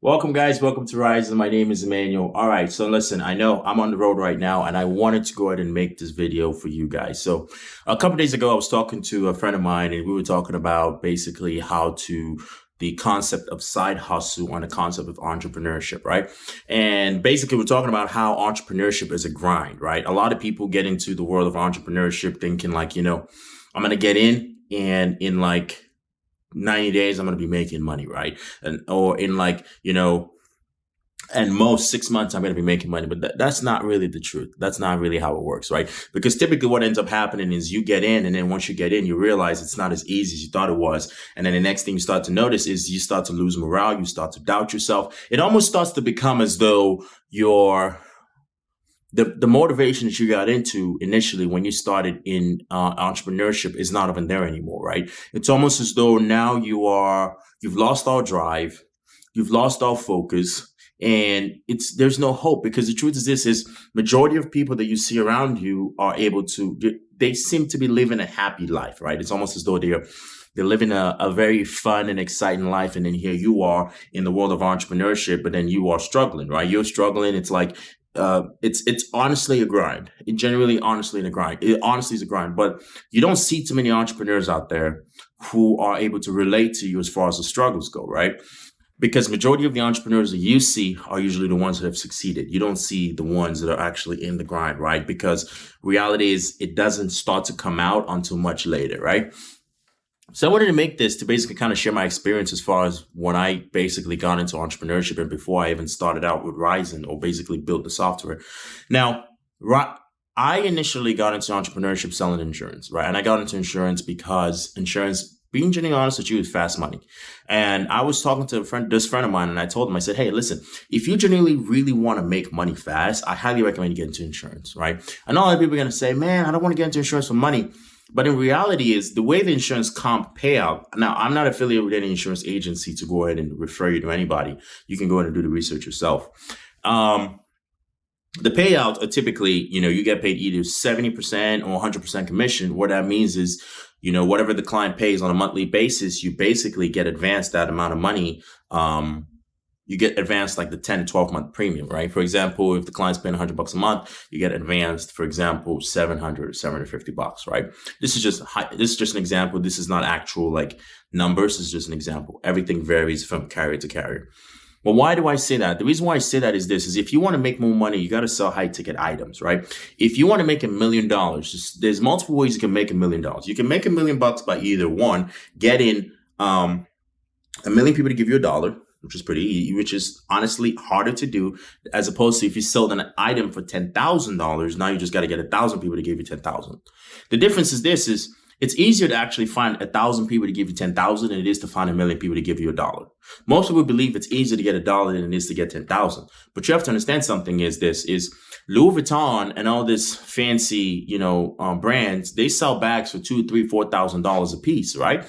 Welcome, guys. Welcome to RIZN. My name is Emmanuel. All right. So listen, I know I'm on the road right now, and I wanted to go ahead and make this video for you guys. So a couple days ago, I was talking to a friend of mine, and we were talking about basically the concept of side hustle and the concept of entrepreneurship, right? And basically, we're talking about how entrepreneurship is a grind, right? A lot of people get into the world of entrepreneurship thinking like, I'm going to get in and in like 90 days, I'm going to be making money, right? Or in and most 6 months, I'm going to be making money. But that's not really the truth. That's not really how it works, right? Because typically what ends up happening is you get in, and then once you get in, you realize it's not as easy as you thought it was. And then the next thing you start to notice is you start to lose morale. You start to doubt yourself. It almost starts to become as though the motivation that you got into initially when you started in entrepreneurship is not even there anymore, right? It's almost as though now you've lost all drive, you've lost all focus, and there's no hope, because the truth is this is majority of people that you see around you they seem to be living a happy life, right? It's almost as though they're living a very fun and exciting life. And then here you are in the world of entrepreneurship, but then you are struggling, right? You're struggling. It's like, it's honestly a grind. It generally honestly is a grind, but you don't see too many entrepreneurs out there who are able to relate to you as far as the struggles go, right? Because majority of the entrepreneurs that you see are usually the ones that have succeeded. You don't see the ones that are actually in the grind, right? Because reality is it doesn't start to come out until much later, right? So I wanted to make this to basically kind of share my experience as far as when I basically got into entrepreneurship and before I even started out with RIZN or basically built the software. Now, I initially got into entrepreneurship selling insurance, right? And I got into insurance because insurance, being genuinely honest with you, is fast money. And I was talking to this friend of mine, and I told him, I said, hey, listen, if you genuinely really want to make money fast, I highly recommend you get into insurance, right? I know a lot of people are going to say, man, I don't want to get into insurance for money. But in reality is the way the insurance comp payout. Now, I'm not affiliated with any insurance agency to go ahead and refer you to anybody. You can go ahead and do the research yourself. The payout are typically, you get paid either 70% or 100% commission. What that means is, whatever the client pays on a monthly basis, you basically get advanced that amount of money. You get advanced like the 10 to 12 month premium, right? For example, if the client's paying $100 a month, you get advanced, for example, $750, right? This is just an example. This is not actual like numbers. This is just an example. Everything varies from carrier to carrier. Well, why do I say that? The reason why I say that is this: is if you want to make more money, you got to sell high ticket items, right? If you want to make $1 million, there's multiple ways you can make $1 million. You can make $1 million by either one, getting 1 million people to give you $1, which is which is honestly harder to do, as opposed to if you sold an item for $10,000, now you just got to get 1,000 people to give you 10,000. The difference is this: is it's easier to actually find 1,000 people to give you 10,000 than it is to find 1 million people to give you $1. Most people believe it's easier to get $1 than it is to get 10,000. But you have to understand something is Louis Vuitton and all this fancy, brands, they sell bags for $2,000, $3,000, $4,000 a piece, right?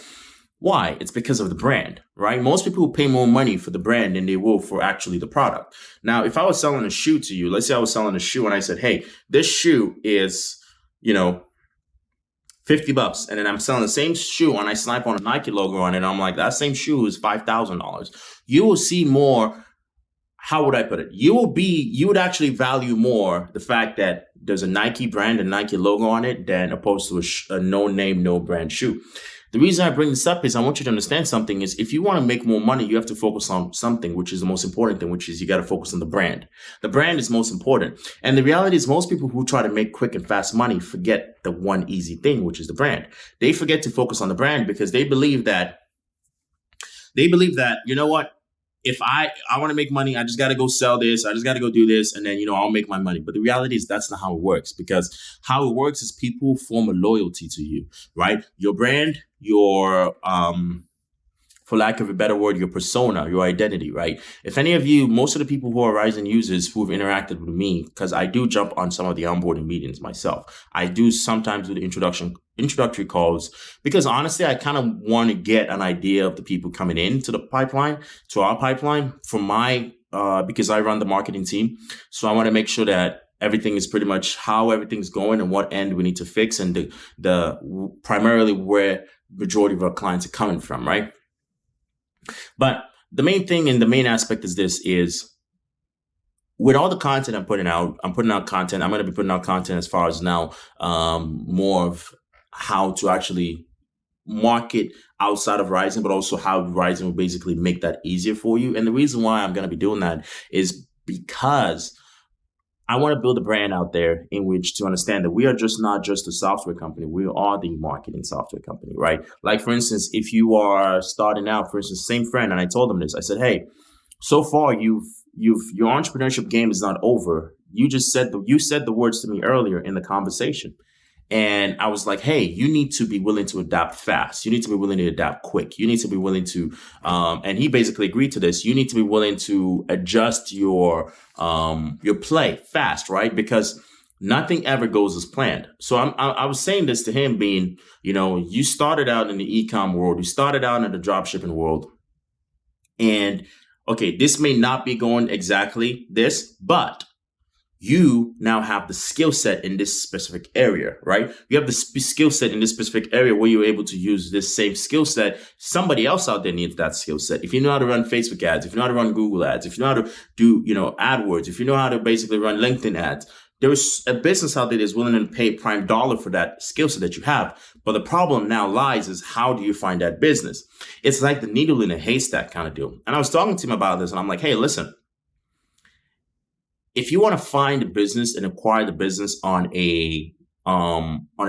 Why? It's because of the brand, right? Most people will pay more money for the brand than they will for actually the product. Now, if I was selling a shoe to you, let's say I was selling a shoe and I said, hey, this shoe is, $50, and then I'm selling the same shoe and I snipe on a Nike logo on it, and I'm like, that same shoe is $5,000. You will see more. How would I put it? You would actually value more the fact that there's a Nike brand and Nike logo on it than opposed to a no name, no brand shoe. The reason I bring this up is I want you to understand something is if you want to make more money, you have to focus on something, which is the most important thing, which is you got to focus on the brand. The brand is most important. And the reality is most people who try to make quick and fast money forget the one easy thing, which is the brand. They forget to focus on the brand because they believe that, you know what? If I want to make money, I just got to go sell this. I just got to go do this. And then, I'll make my money. But the reality is that's not how it works, because how it works is people form a loyalty to you, right? Your brand, your, for lack of a better word, your persona, your identity, right? If any of you, most of the people who are RIZN users who have interacted with me, because I do jump on some of the onboarding meetings myself. I do sometimes do the introductory calls, because honestly, I kind of want to get an idea of the people coming into the pipeline, to our pipeline, because I run the marketing team. So I want to make sure that everything is pretty much how everything's going and what end we need to fix, and primarily where majority of our clients are coming from, right? But the main thing and the main aspect is this is with all the content I'm putting out content. I'm going to be putting out content as far as now, more of how to actually market outside of RIZN, but also how RIZN will basically make that easier for you. And the reason why I'm going to be doing that is because I want to build a brand out there in which to understand that we are just not just a software company. We are the marketing software company, right? Like, for instance, if you are starting out, for instance, same friend, and I told him this, I said, hey, so far your entrepreneurship game is not over. You said the words to me earlier in the conversation. And I was like, hey, you need to be willing to adapt fast. You need to be willing to adapt quick. You need to be willing to, and he basically agreed to this. You need to be willing to adjust your play fast, right? Because nothing ever goes as planned. So I was saying this to him being, you started out in the e-com world. You started out in the dropshipping world. And okay, this may not be going exactly this, but you now have the skill set in this specific area, right? You have the skill set in this specific area where you're able to use this same skill set. Somebody else out there needs that skill set. If you know how to run Facebook ads, if you know how to run Google ads, if you know how to do, AdWords, if you know how to basically run LinkedIn ads, there's a business out there that's willing to pay prime dollar for that skill set that you have. But the problem now lies is how do you find that business? It's like the needle in a haystack kind of deal. And I was talking to him about this and I'm like, hey, listen, if you want to find a business and acquire the business on a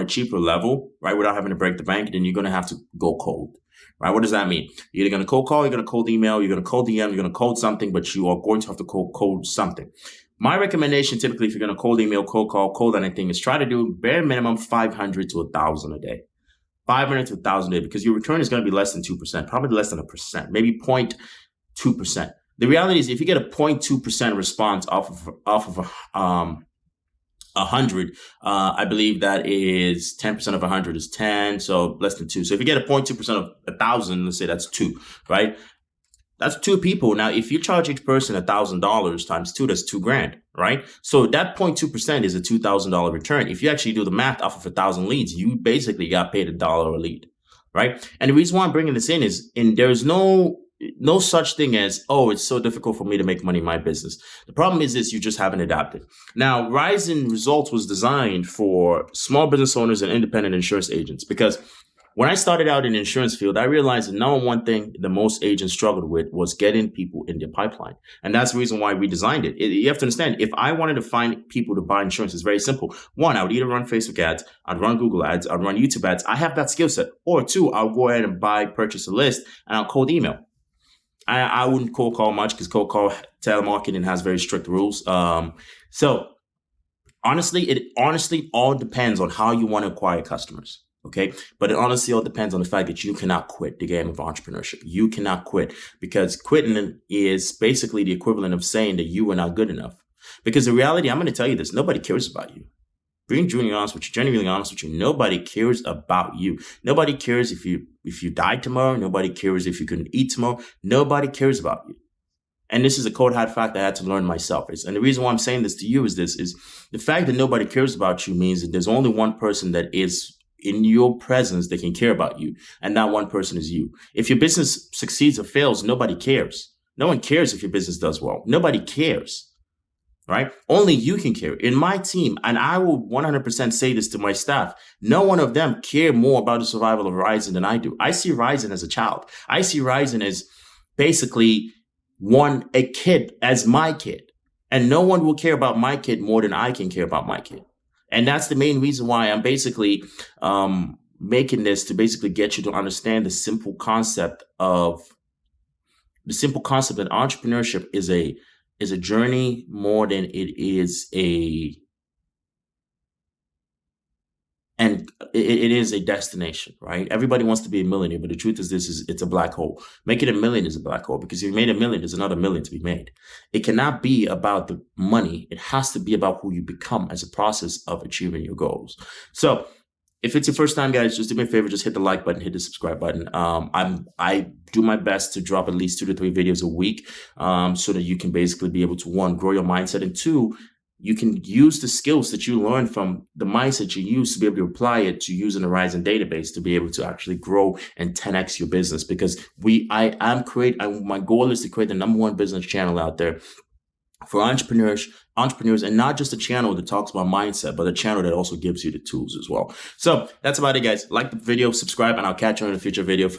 cheaper level, right, without having to break the bank, then you're going to have to go cold, right? What does that mean? You're either going to cold call, you're going to cold email, you're going to cold DM, you're going to cold something, but you are going to have to cold something. My recommendation, typically, if you're going to cold email, cold call, cold anything, is try to do bare minimum 500 to 1,000 a day. 500 to 1,000 a day, because your return is going to be less than 2%, probably less than 1%, maybe 0.2%. The reality is, if you get a 0.2% response off of 100, I believe that is 10% of 100 is 10, so less than 2. So if you get a 0.2% of 1,000, let's say that's 2, right? That's 2 people. Now, if you charge each person $1,000 times 2, that's $2,000, right? So that 0.2% is a $2,000 return. If you actually do the math off of 1,000 leads, you basically got paid $1 a lead, right? And the reason why I'm bringing this in is, there's no such thing as, oh, it's so difficult for me to make money in my business. The problem is this, you just haven't adapted. Now, RIZN Results was designed for small business owners and independent insurance agents, because when I started out in the insurance field, I realized the number one thing that most agents struggled with was getting people in their pipeline. And that's the reason why we designed it. You have to understand, if I wanted to find people to buy insurance, it's very simple. 1, I would either run Facebook ads, I'd run Google ads, I'd run YouTube ads. I have that skill set. Or 2, I'll go ahead and purchase a list, and I'll cold email. I wouldn't cold call much, because cold call telemarketing has very strict rules. So honestly, it all depends on how you want to acquire customers. Okay. But it honestly all depends on the fact that you cannot quit the game of entrepreneurship. You cannot quit, because quitting is basically the equivalent of saying that you are not good enough. Because the reality, I'm going to tell you this, nobody cares about you. Being genuinely honest with you, nobody cares about you. Nobody cares if you die tomorrow. Nobody cares if you couldn't eat tomorrow. Nobody cares about you. And this is a cold hard fact I had to learn myself. And the reason why I'm saying this to you is the fact that nobody cares about you means that there's only one person that is in your presence that can care about you, and that one person is you. If your business succeeds or fails, nobody cares. No one cares if your business does well. Nobody cares. Right? Only you can care. In my team, and I will 100% say this to my staff, no one of them care more about the survival of RIZN than I do. I see RIZN as a child. I see RIZN as basically a kid as my kid. And no one will care about my kid more than I can care about my kid. And that's the main reason why I'm basically making this, to basically get you to understand the simple concept that entrepreneurship is a journey more than it is it is a destination, right? Everybody wants to be a millionaire, but the truth is it's a black hole. Making $1 million is a black hole, because if you made $1 million, there's another $1 million to be made. It cannot be about the money. It has to be about who you become as a process of achieving your goals. So if it's your first time, guys, just do me a favor, just hit the like button, hit the subscribe button. I do my best to drop at least 2 to 3 videos a week, so that you can basically be able to, 1, grow your mindset, and 2, you can use the skills that you learn from the mindset you use to be able to apply it to using the RIZN database to be able to actually grow and 10x your business. Because my goal is to create the #1 business channel out there for entrepreneurs, and not just a channel that talks about mindset, but a channel that also gives you the tools as well. So that's about it, guys. Like the video, subscribe, and I'll catch you in a future video.